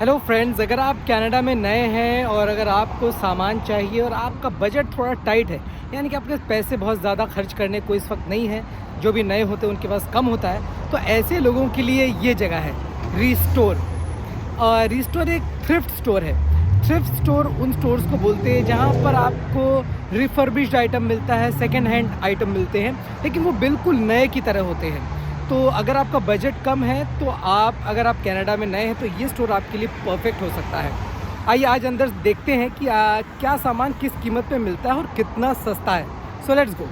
Hello friends, अगर आप Canada में नए हैं और अगर आपको सामान चाहिए और आपका बजट थोड़ा टाइट है, यानी कि आपके पैसे बहुत ज़्यादा खर्च करने को इस वक्त नहीं है, जो भी नए होते हैं उनके पास कम होता है, तो ऐसे लोगों के लिए ये जगह है रीस्टोर। और रीस्टोर एक थ्रिफ्ट स्टोर है। थ्रिफ्ट स्टोर उन स्टोर्स को बोलते हैं जहाँ पर आपको रिफर्बिश्ड आइटम मिलता है, सेकेंड हैंड आइटम मिलते हैं, लेकिन वो बिल्कुल नए की तरह होते हैं। तो अगर आपका बजट कम है तो अगर आप कनाडा में नए हैं तो ये स्टोर आपके लिए परफेक्ट हो सकता है। आइए आज अंदर देखते हैं कि क्या सामान किस कीमत पे मिलता है और कितना सस्ता है। So let's go.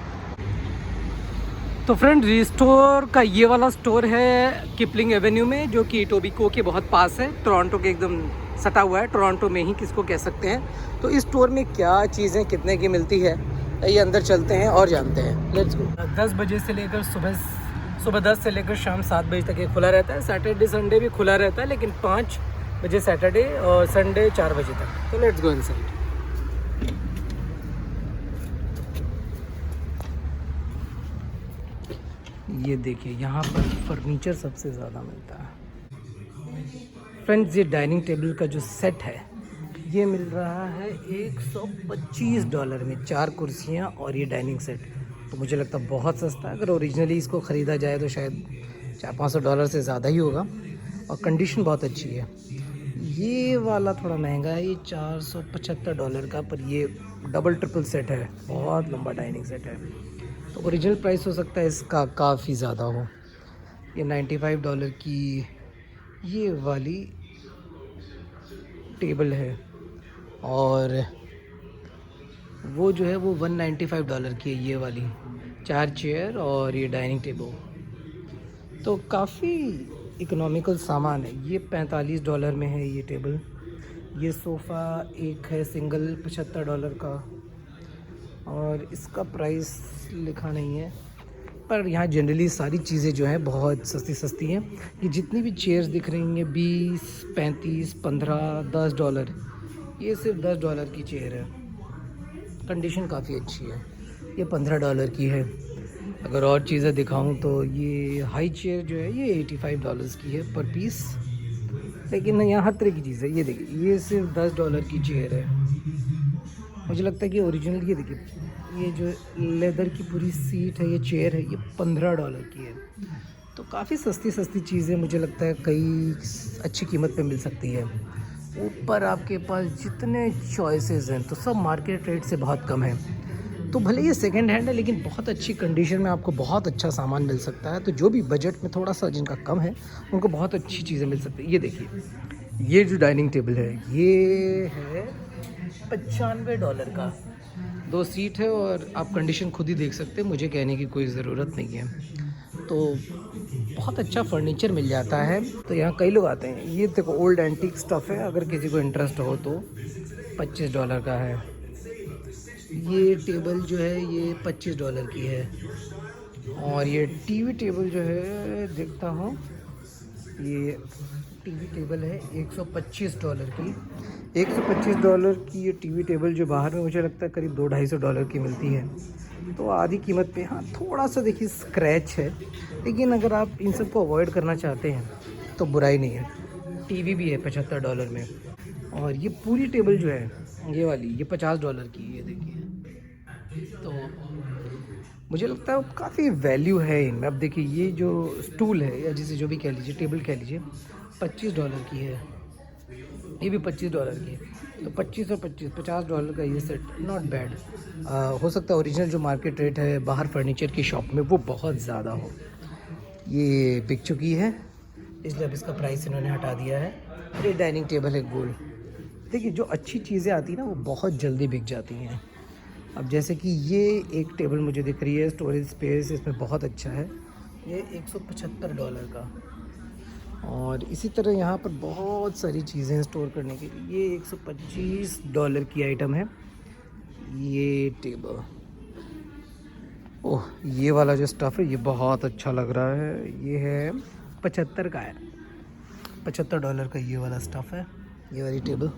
तो फ्रेंड, रीस्टोर का ये वाला स्टोर है किपलिंग एवेन्यू में, जो कि टोबिको के बहुत पास है, टोरंटो के एकदम सटा हुआ है, टोरंटो में ही किसको कह सकते हैं। तो इस स्टोर में क्या चीज़ें कितने की मिलती है, ये अंदर चलते हैं और जानते हैं। Let's go. 10 बजे से लेकर सुबह 10 से लेकर शाम 7 बजे तक ये खुला रहता है। सैटरडे संडे भी खुला रहता है, लेकिन 5 बजे सैटरडे और संडे 4 बजे तक। तो लेट्स गो इनसाइड। ये देखिए, यहाँ पर फर्नीचर सबसे ज़्यादा मिलता है। फ्रेंड्स, ये डाइनिंग टेबल का जो सेट है ये मिल रहा है $125 में, 4 कुर्सियाँ और ये डाइनिंग सेट। तो मुझे लगता है बहुत सस्ता है। अगर ओरिजिनली इसको ख़रीदा जाए तो शायद $400-500 से ज़्यादा ही होगा, और कंडीशन बहुत अच्छी है। ये वाला थोड़ा महंगा है, ये $475 का, पर ये डबल ट्रिपल सेट है, बहुत लंबा डाइनिंग सेट है। तो ओरिजिनल प्राइस हो सकता है इसका काफ़ी ज़्यादा हो। ये $95 की ये वाली टेबल है, और वो जो है वो $195 की है, ये वाली 4 चेयर और ये डाइनिंग टेबल। तो काफ़ी इकोनॉमिकल सामान है। ये $45 में है ये टेबल। ये सोफ़ा एक है सिंगल $75 का, और इसका प्राइस लिखा नहीं है, पर यहाँ जनरली सारी चीज़ें जो हैं बहुत सस्ती सस्ती हैं। ये जितनी भी चेयर्स दिख रही हैं 20, 35, 15, $10, ये सिर्फ $10 की चेयर है। कंडीशन काफ़ी अच्छी है। ये $15 की है। अगर और चीज़ें दिखाऊं तो ये हाई चेयर जो है ये $85 की है पर पीस, लेकिन यहाँ हर तरह की चीज़ है। ये देखिए, ये सिर्फ $10 की चेयर है। मुझे लगता है कि ओरिजिनल, ये देखिए, ये जो लेदर की पूरी सीट है, ये चेयर है, ये $15 की है। तो काफ़ी सस्ती सस्ती चीज़ें मुझे लगता है कई अच्छी कीमत पे मिल सकती है। ऊपर आपके पास जितने चॉइसेस हैं तो सब मार्केट रेट से बहुत कम है। तो भले ये सेकंड हैंड है, लेकिन बहुत अच्छी कंडीशन में आपको बहुत अच्छा सामान मिल सकता है। तो जो भी बजट में थोड़ा सा जिनका कम है उनको बहुत अच्छी चीज़ें मिल सकती है। ये देखिए, ये जो डाइनिंग टेबल है ये है $95 का। 2 सीट है, और आप कंडीशन खुद ही देख सकते हैं, मुझे कहने की कोई ज़रूरत नहीं है। तो बहुत अच्छा फर्नीचर मिल जाता है। तो यहाँ कई लोग आते हैं। ये देखो, ओल्ड एंटीक स्टफ़ है, अगर किसी को इंटरेस्ट हो तो $25 का है। ये टेबल जो है ये $25 की है। और ये टीवी टेबल जो है, देखता हूँ, ये टीवी टेबल है $125 की। $125 की ये टीवी टेबल जो बाहर में मुझे लगता है करीब $200-250 की मिलती है। तो आधी कीमत पे। हाँ, थोड़ा सा देखिए स्क्रैच है, लेकिन अगर आप इन सब को अवॉइड करना चाहते हैं तो बुराई नहीं है। टीवी भी है $75 में। और ये पूरी टेबल जो है ये वाली, ये $50 की है, ये देखिए। तो मुझे लगता है काफ़ी वैल्यू है इनमें। अब देखिए, ये जो स्टूल है, या जिसे जो भी कह लीजिए, टेबल कह लीजिए, $25 की है। ये भी $25 की है। तो 25 और 25, $50 का ये सेट, नॉट बैड। हो सकता है ओरिजिनल जो मार्केट रेट है बाहर फर्नीचर की शॉप में वो बहुत ज़्यादा हो। ये बिक चुकी है, इसलिए अब इसका प्राइस इन्होंने हटा दिया है। ये डाइनिंग टेबल है गोल्ड। देखिए, जो अच्छी चीज़ें आती हैं ना वो बहुत जल्दी बिक जाती हैं। अब जैसे कि ये एक टेबल मुझे दिख रही है, स्टोरेज स्पेस इसमें बहुत अच्छा है, ये $175 का। और इसी तरह यहाँ पर बहुत सारी चीज़ें हैं स्टोर करने के लिए। ये $125 की आइटम है ये टेबल। ओह, ये वाला जो स्टफ़ है ये बहुत अच्छा लग रहा है। ये है 75 का है, $75 का ये वाला स्टफ़ है, ये वाली टेबल।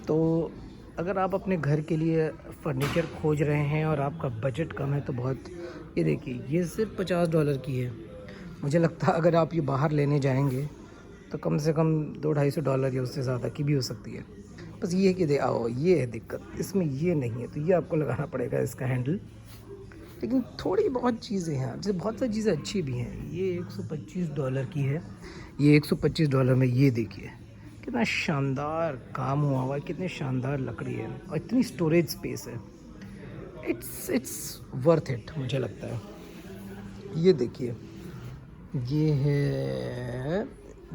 तो अगर आप अपने घर के लिए फ़र्नीचर खोज रहे हैं और आपका बजट कम है तो बहुत, ये देखिए, ये सिर्फ $50 की है। मुझे लगता है अगर आप ये बाहर लेने जाएंगे तो कम से कम $200-250 या उससे ज़्यादा की भी हो सकती है। बस ये है कि ये है दिक्कत, इसमें ये नहीं है, तो ये आपको लगाना पड़ेगा इसका हैंडल। लेकिन थोड़ी बहुत चीज़ें हैं, जैसे बहुत सारी चीज़ें अच्छी भी हैं। ये $125 की है, ये $125 में ये देखिए कितना शानदार काम हुआ है, कितनी शानदार लकड़ी है और इतनी स्टोरेज स्पेस है। इट्स वर्थ इट मुझे लगता है। ये देखिए, ये है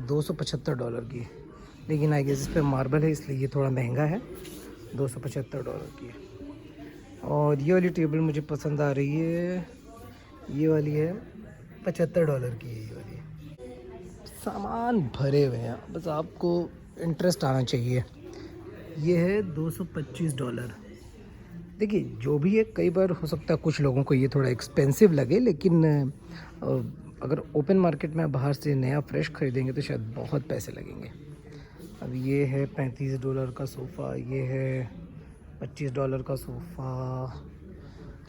$275 की, लेकिन आई गेस इस पर मार्बल है इसलिए ये थोड़ा महंगा है, $275 की। और ये वाली टेबल मुझे पसंद आ रही है, ये वाली है $75 की है ये वाली। सामान भरे हुए हैं, बस आपको इंटरेस्ट आना चाहिए। ये है $225। देखिए जो भी है, कई बार हो सकता है कुछ लोगों को ये थोड़ा एक्सपेंसिव लगे, लेकिन अगर ओपन मार्केट में बाहर से नया फ्रेश ख़रीदेंगे तो शायद बहुत पैसे लगेंगे। अब ये है $35 का सोफ़ा, ये है $25 का सोफ़ा,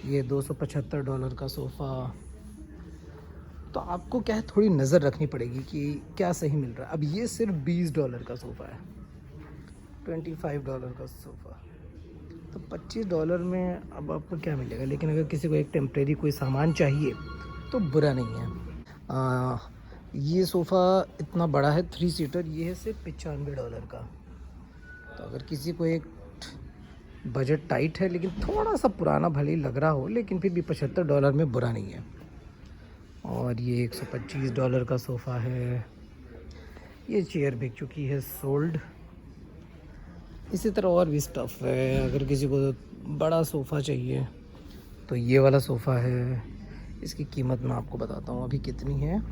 ये $275 का सोफ़ा। तो आपको क्या है, थोड़ी नज़र रखनी पड़ेगी कि क्या सही मिल रहा है। अब ये सिर्फ $20 का सोफ़ा है, $25 का सोफ़ा, तो $25 में अब आपको क्या मिलेगा। लेकिन अगर किसी को एक टेम्परेरी कोई सामान चाहिए तो बुरा नहीं है। ये सोफ़ा इतना बड़ा है, 3 सीटर, ये है सिर्फ $95 का। तो अगर किसी को एक बजट टाइट है लेकिन थोड़ा सा पुराना भले ही लग रहा हो, लेकिन फिर भी $75 में बुरा नहीं है। और ये $125 का सोफ़ा है। ये चेयर बिक चुकी है, सोल्ड। इसी तरह और भी स्टफ़ है। अगर किसी को बड़ा सोफ़ा चाहिए तो ये वाला सोफ़ा है। इसकी कीमत मैं आपको बताता हूँ अभी कितनी है।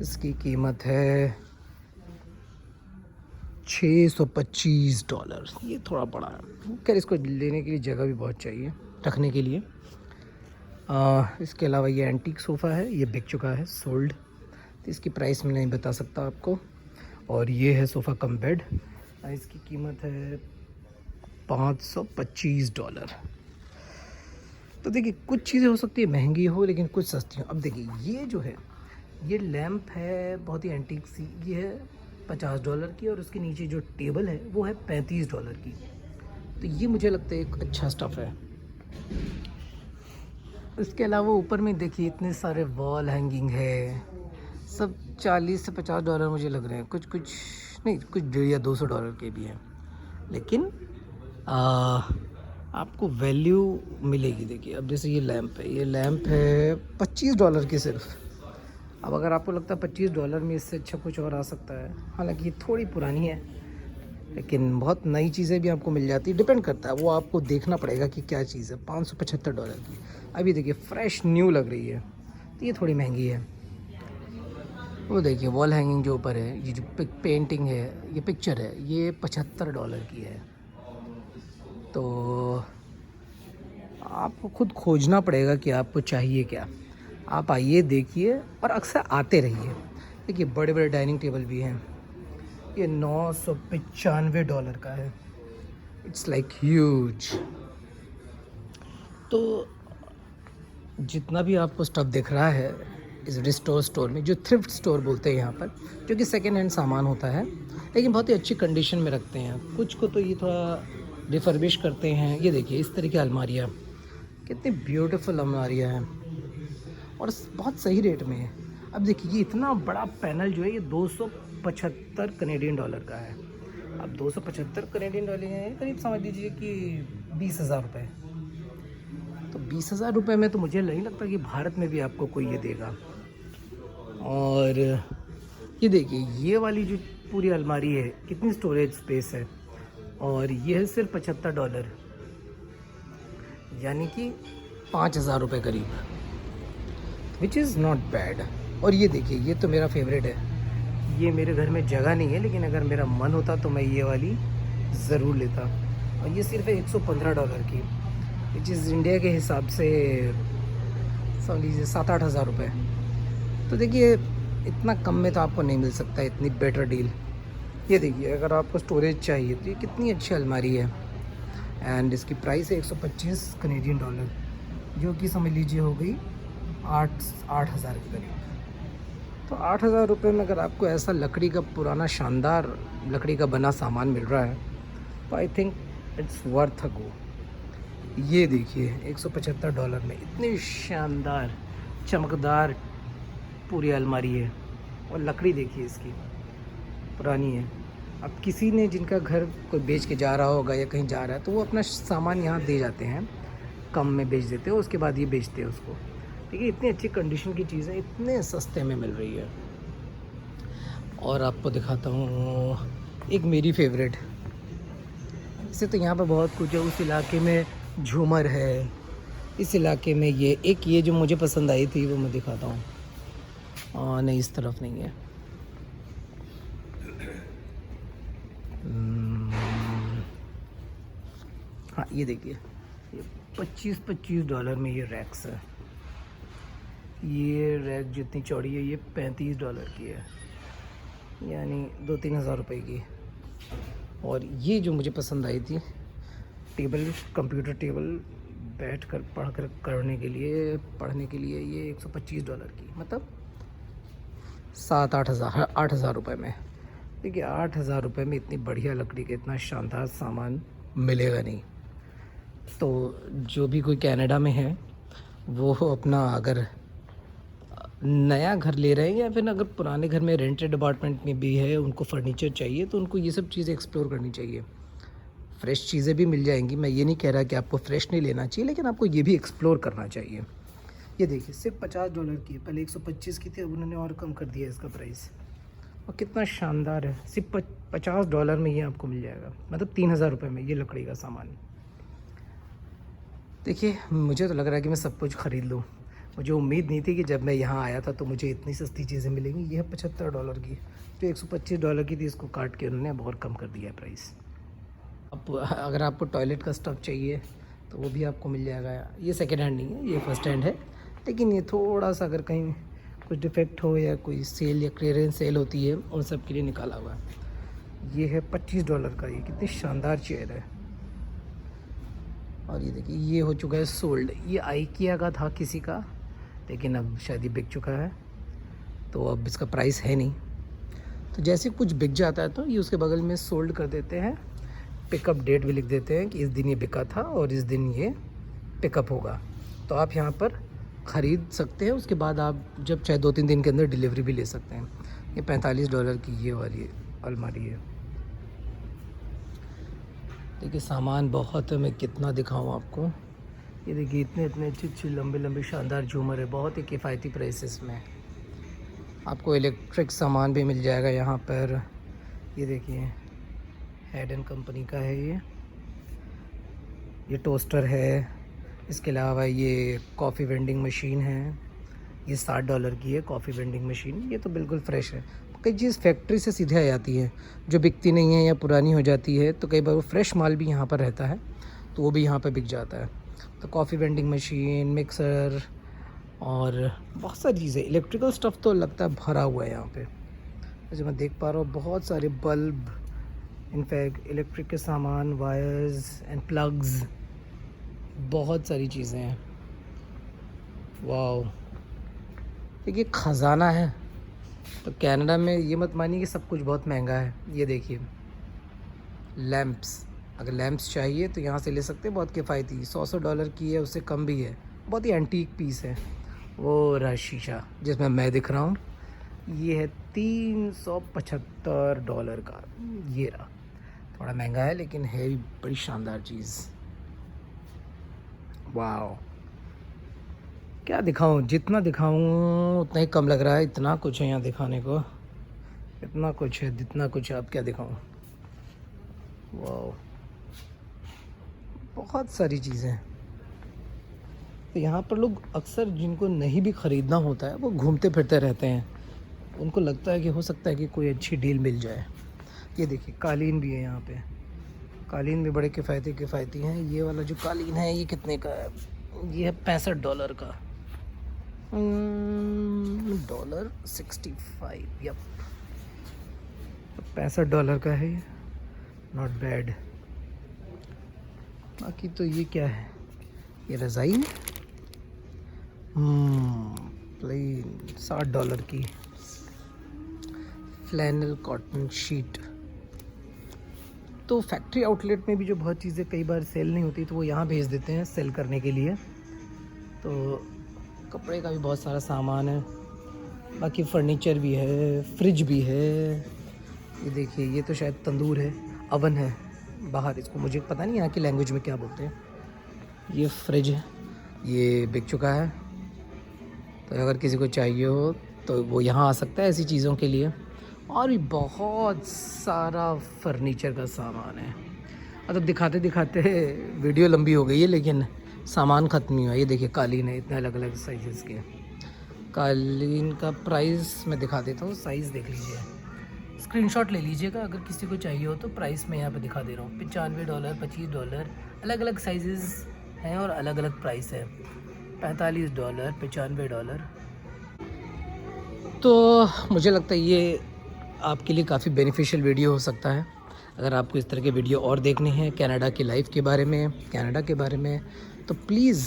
इसकी कीमत है $625। ये थोड़ा बड़ा है, खैर इसको लेने के लिए जगह भी बहुत चाहिए रखने के लिए। इसके अलावा ये एंटीक सोफ़ा है, ये बिक चुका है, सोल्ड। तो इसकी प्राइस मैं नहीं बता सकता आपको। और ये है सोफ़ा कम बेड, इसकी कीमत है $525। तो देखिए कुछ चीज़ें हो सकती है महंगी हो, लेकिन कुछ सस्ती हो। अब देखिए ये जो है, ये लैंप है बहुत ही एंटीक सी, ये है $50 की, और उसके नीचे जो टेबल है वो है $35 की। तो ये मुझे लगता है एक अच्छा स्टफ़ है। इसके अलावा ऊपर में देखिए इतने सारे वॉल हैंगिंग है, सब $40 से $50 मुझे लग रहे हैं। कुछ नहीं, कुछ $150 या $200 के भी हैं, लेकिन आपको वैल्यू मिलेगी। देखिए अब जैसे ये लैंप है, ये लैंप है $25 की सिर्फ। अब अगर आपको लगता है $25 में इससे अच्छा कुछ और आ सकता है, हालांकि ये थोड़ी पुरानी है, लेकिन बहुत नई चीज़ें भी आपको मिल जाती है। डिपेंड करता है, वो आपको देखना पड़ेगा कि क्या चीज़ है। $575 की अभी देखिए फ्रेश न्यू लग रही है, तो ये थोड़ी महंगी है। वो देखिए वॉल हैंगिंग जो ऊपर है, ये जो पेंटिंग है, ये पिक्चर है, ये $75 की है। तो आपको खुद खोजना पड़ेगा कि आपको चाहिए क्या। आप आइए, देखिए, और अक्सर आते रहिए। देखिए बड़े बड़े डाइनिंग टेबल भी हैं, ये $995 का है। It's like huge. तो जितना भी आपको स्टफ़ दिख रहा है इस रिस्टोर स्टोर में, जो थ्रिफ्ट स्टोर बोलते हैं यहाँ पर, जो कि सेकेंड हैंड सामान होता है, लेकिन बहुत ही अच्छी कंडीशन में रखते हैं। कुछ को तो ये थोड़ा रिफर्बिश करते हैं। ये देखिए इस तरह की अलमारियाँ, कितनी ब्यूटीफुल अलमारियाँ हैं, और बहुत सही रेट में है। अब देखिए ये इतना बड़ा पैनल जो है, ये $275 का है। अब $275 हैं, करीब समझ लीजिए कि 20,000 रुपये। तो 20,000 रुपये में तो मुझे नहीं लगता कि भारत में भी आपको कोई ये देगा। और ये देखिए ये वाली जो पूरी अलमारी है, कितनी स्टोरेज स्पेस है, और ये है सिर्फ $75, यानी कि 5,000 रुपये करीब, विच इज़ नॉट बैड। और ये देखिए, ये तो मेरा फेवरेट है। ये मेरे घर में जगह नहीं है, लेकिन अगर मेरा मन होता तो मैं ये वाली ज़रूर लेता। और ये सिर्फ है $115 की, विच इज़ इंडिया के हिसाब से समझ लीजिए 7-8 हज़ार रुपये। तो देखिए इतना कम में तो आपको नहीं मिल सकता इतनी बेटर डील। ये देखिए अगर आपको स्टोरेज चाहिए तो ये कितनी अच्छी अलमारी है, एंड इसकी प्राइस है $125, जो कि समझ लीजिए हो गई 8,000 के करीब। तो 8,000 रुपये में अगर आपको ऐसा लकड़ी का पुराना शानदार लकड़ी का बना सामान मिल रहा है तो आई थिंक इट्स वर्थ अ गो। ये देखिए $175 में इतनी शानदार चमकदार पूरी अलमारी है, और लकड़ी देखिए इसकी पुरानी है। अब किसी ने जिनका घर कोई बेच के जा रहा होगा या कहीं जा रहा है तो वो अपना सामान यहाँ दे जाते हैं, कम में बेच देते हैं, उसके बाद ये बेचते हैं उसको। ठीक है, इतनी अच्छी कंडीशन की चीज़ें इतने सस्ते में मिल रही है। और आपको दिखाता हूँ एक मेरी फेवरेट, इससे तो यहाँ पर बहुत कुछ है। उस इलाके में झूमर है, इस इलाके में ये जो मुझे पसंद आई थी वो मैं दिखाता हूँ। नहीं, इस तरफ नहीं है। हाँ, ये देखिए, ये $25 में ये रैक्स है। ये रैक जितनी चौड़ी है ये $35 की है, यानी 2-3 हज़ार रुपये की। और ये जो मुझे पसंद आई थी टेबल, कंप्यूटर टेबल, बैठ कर पढ़ने के लिए ये $125 की, मतलब 8,000 रुपये में। देखिए 8,000 रुपये में इतनी बढ़िया लकड़ी का इतना शानदार सामान मिलेगा नहीं। तो जो भी कोई कनाडा में है वो अपना अगर नया घर ले रहे हैं या फिर अगर पुराने घर में रेंटेड अपार्टमेंट में भी है, उनको फर्नीचर चाहिए, तो उनको ये सब चीज़ें एक्सप्लोर करनी चाहिए। फ्रेश चीज़ें भी मिल जाएंगी, मैं ये नहीं कह रहा कि आपको फ्रेश नहीं लेना चाहिए, लेकिन आपको ये भी एक्सप्लोर करना चाहिए। ये देखिए सिर्फ $50 की है, पहले 125 की थी, अब उन्होंने और कम कर दिया इसका प्राइस। और कितना शानदार है, सिर्फ $50 में ये आपको मिल जाएगा, मतलब 3,000 रुपये में ये लकड़ी का सामान। देखिए मुझे तो लग रहा है कि मैं सब कुछ ख़रीद लूँ। मुझे उम्मीद नहीं थी कि जब मैं यहाँ आया था तो मुझे इतनी सस्ती चीज़ें मिलेंगी। ये है $75 की, जो $125 की थी इसको काट के उन्होंने अब और कम कर दिया है प्राइस। अब अगर आपको टॉयलेट का स्टफ़ चाहिए तो वो भी आपको मिल जाएगा। ये सेकेंड हैंड नहीं है, ये फर्स्ट हैंड है, लेकिन ये थोड़ा सा अगर कहीं कुछ डिफेक्ट हो या कोई सेल या क्लियरेंस सेल होती है उन सब के लिए निकाला हुआ है। ये है $25 का, ये कितनी शानदार चेयर है। और ये देखिए ये हो चुका है सोल्ड। ये आइकिया का था किसी का, लेकिन अब शायद ये बिक चुका है, तो अब इसका प्राइस है नहीं। तो जैसे कुछ बिक जाता है तो ये उसके बगल में सोल्ड कर देते हैं, पिकअप डेट भी लिख देते हैं कि इस दिन ये बिका था और इस दिन ये पिकअप होगा। तो आप यहाँ पर ख़रीद सकते हैं, उसके बाद आप जब चाहे 2-3 दिन के अंदर डिलीवरी भी ले सकते हैं। ये $45 की ये वाली अलमारी है। देखिए सामान बहुत है, मैं कितना दिखाऊँ आपको। ये देखिए इतने अच्छे लंबे शानदार झूमर है, बहुत ही किफ़ायती प्राइसेस में। आपको इलेक्ट्रिक सामान भी मिल जाएगा यहाँ पर। ये देखिए हेड एंड कंपनी का है ये टोस्टर है। इसके अलावा ये कॉफ़ी वेंडिंग मशीन है, ये $60 की है कॉफ़ी वेंडिंग मशीन। ये तो बिल्कुल फ्रेश है। कई चीज़ फैक्ट्री से सीधे आ जाती है जो बिकती नहीं है या पुरानी हो जाती है, तो कई बार वो फ्रेश माल भी यहाँ पर रहता है, तो वो भी यहाँ पर बिक जाता है। तो कॉफ़ी वेंडिंग मशीन, मिक्सर और बहुत सारी चीज़ें, इलेक्ट्रिकल स्टफ़ तो लगता है भरा हुआ है यहाँ पे। जैसे मैं देख पा रहा हूँ बहुत सारे बल्ब, इनफैक्ट इलेक्ट्रिक के सामान, वायर्स एंड प्लग्स, बहुत सारी चीज़ें हैं। वाओ, देखिए ख़जाना है। तो कनाडा में ये मत मानिए कि सब कुछ बहुत महंगा है। ये देखिए लैंप्स, अगर लैंप्स चाहिए तो यहाँ से ले सकते हैं, बहुत किफ़ायती, $100 की है, उससे कम भी है, बहुत ही एंटीक पीस है। वो रहा शीशा जिसमें मैं दिख रहा हूँ, ये है $375 का। ये रहा, थोड़ा महंगा है लेकिन है बड़ी शानदार चीज़। वाह, क्या दिखाऊं, जितना दिखाऊं उतना ही कम लग रहा है। इतना कुछ है यहाँ दिखाने को, इतना कुछ है, जितना कुछ है, अब क्या दिखाऊं। वाह, बहुत सारी चीज़ें। तो यहाँ पर लोग अक्सर जिनको नहीं भी ख़रीदना होता है वो घूमते फिरते रहते हैं, उनको लगता है कि हो सकता है कि कोई अच्छी डील मिल जाए। ये देखिए कालीन भी है यहाँ पे, कालीन भी बड़े किफ़ायती हैं। ये वाला जो कालीन है ये कितने का है? ये है $65 का, $65, यप, $65 का है ये, नॉट बैड। बाकी तो ये क्या है, ये रज़ाई है, प्लेन $60 की। Flannel cotton sheet. तो फैक्ट्री आउटलेट में भी जो बहुत चीज़ें कई बार सेल नहीं होती तो वो यहाँ भेज देते हैं सेल करने के लिए। तो कपड़े का भी बहुत सारा सामान है, बाकी फर्नीचर भी है, फ्रिज भी है। ये देखिए, ये तो शायद तंदूर है, अवन है बाहर, इसको मुझे पता नहीं यहाँ की लैंग्वेज में क्या बोलते हैं। ये फ्रिज है, ये बिक चुका है, तो अगर किसी को चाहिए हो तो वो यहाँ आ सकता है ऐसी चीज़ों के लिए। और भी बहुत सारा फर्नीचर का सामान है। मतलब दिखाते दिखाते वीडियो लंबी हो गई है, लेकिन सामान ख़त्म नहीं हुआ। ये देखिए कालीन है, इतने अलग अलग साइज़ के। कालीन का प्राइस मैं दिखा देता हूँ, साइज़ देख लीजिए, स्क्रीनशॉट ले लीजिएगा अगर किसी को चाहिए हो तो। प्राइस मैं यहाँ पे दिखा दे रहा हूँ, $95, $25, अलग अलग साइज़ हैं और अलग अलग प्राइस है। $45, $95। तो मुझे लगता है ये आपके लिए काफ़ी बेनिफिशियल वीडियो हो सकता है। अगर आपको इस तरह के वीडियो और देखने हैं कनाडा की लाइफ के बारे में, कनाडा के बारे में, तो प्लीज़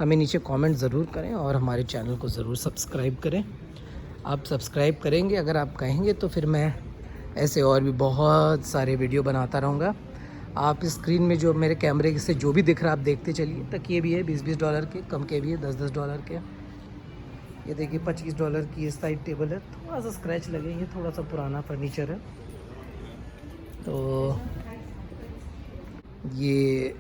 हमें नीचे कमेंट ज़रूर करें और हमारे चैनल को ज़रूर सब्सक्राइब करें। आप सब्सक्राइब करेंगे अगर आप कहेंगे तो फिर मैं ऐसे और भी बहुत सारे वीडियो बनाता रहूँगा। आप स्क्रीन में जो मेरे कैमरे से जो भी दिख रहा है आप देखते चलिए। तकिए भी है $20 के, कम के भी है $10 के। ये देखिए $25 की इस साइड टेबल है, थोड़ा सा स्क्रैच लगे, ये थोड़ा सा पुराना फर्नीचर है। तो ये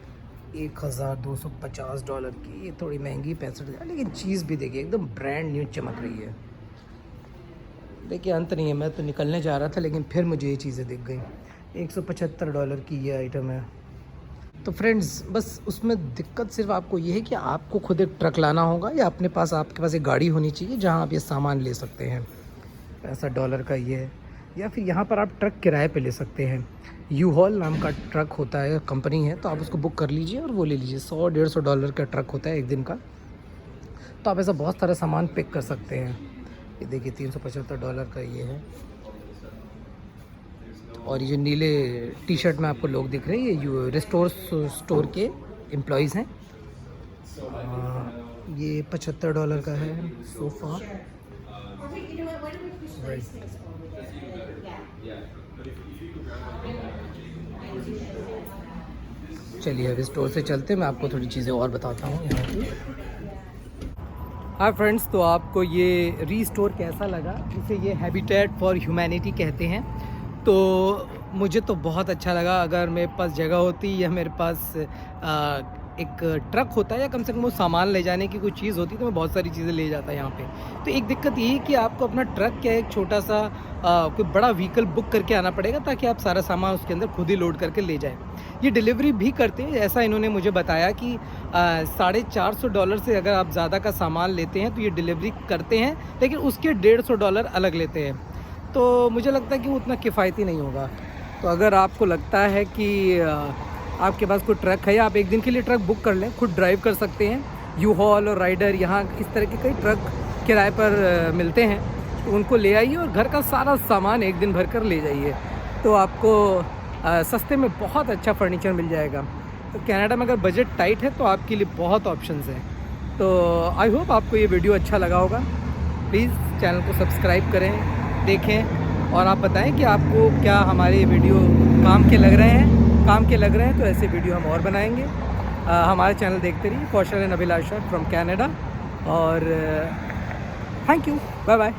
$1250 की, ये थोड़ी महंगी $65, लेकिन चीज़ भी देखिए एकदम ब्रांड न्यू चमक रही है। देखिए अंत नहीं है, मैं तो निकलने जा रहा था लेकिन फिर मुझे ये चीज़ें दिख गई। $175 की ये आइटम है। तो फ्रेंड्स बस उसमें दिक्कत सिर्फ आपको ये है कि आपको खुद एक ट्रक लाना होगा, या आपके पास एक गाड़ी होनी चाहिए जहां आप ये सामान ले सकते हैं। $65 का ये है, या फिर यहाँ पर आप ट्रक किराए पे ले सकते हैं। U-Haul नाम का ट्रक होता है, कंपनी है, तो आप उसको बुक कर लीजिए और वो ले लीजिए। $100-150 का ट्रक होता है एक दिन का, तो आप ऐसा बहुत सारा सामान पिक कर सकते हैं। ये देखिए $375 का ये है। और ये जो नीले टी शर्ट में आपको लोग दिख रहे हैं, ये रिस्टोर स्टोर के एम्प्लॉयज़ हैं। ये $75 का है सोफ़ा। चलिए अभी स्टोर से चलते, मैं आपको थोड़ी चीज़ें और बताता हूँ यहाँ की। हाय फ्रेंड्स, तो आपको ये रीस्टोर कैसा लगा? इसे ये हैबिटेट फॉर ह्यूमैनिटी कहते हैं। तो मुझे तो बहुत अच्छा लगा। अगर मेरे पास जगह होती या मेरे पास एक ट्रक होता या कम से कम वो सामान ले जाने की कोई चीज़ होती तो मैं बहुत सारी चीज़ें ले जाता यहाँ पे। तो एक दिक्कत ये है कि आपको अपना ट्रक क्या एक छोटा सा कोई बड़ा व्हीकल बुक करके आना पड़ेगा, ताकि आप सारा सामान उसके अंदर खुद ही लोड करके ले जाएं। ये डिलीवरी भी करते हैं, ऐसा इन्होंने मुझे बताया कि $450 से अगर आप ज़्यादा का सामान लेते हैं तो ये डिलीवरी करते हैं, लेकिन उसके $150 अलग लेते हैं। तो मुझे लगता है कि वो उतना किफ़ायती नहीं होगा। तो अगर आपको लगता है कि आपके पास कोई ट्रक है, या आप एक दिन के लिए ट्रक बुक कर लें, खुद ड्राइव कर सकते हैं। U-Haul और राइडर, यहाँ इस तरह के कई ट्रक किराए पर मिलते हैं, तो उनको ले आइए और घर का सारा सामान एक दिन भर कर ले जाइए, तो आपको सस्ते में बहुत अच्छा फर्नीचर मिल जाएगा। तो कनाडा में अगर बजट टाइट है तो आपके लिए बहुत ऑप्शंस हैं। तो आई होप आपको ये वीडियो अच्छा लगा होगा। प्लीज़ चैनल को सब्सक्राइब करें, देखें और आप बताएं कि आपको क्या हमारे वीडियो काम के लग रहे हैं। तो ऐसे वीडियो हम और बनाएंगे। हमारे चैनल देखते रहिए। कौशल एंड अभिलाषा फ्रॉम कनाडा, और थैंक यू, बाय बाय।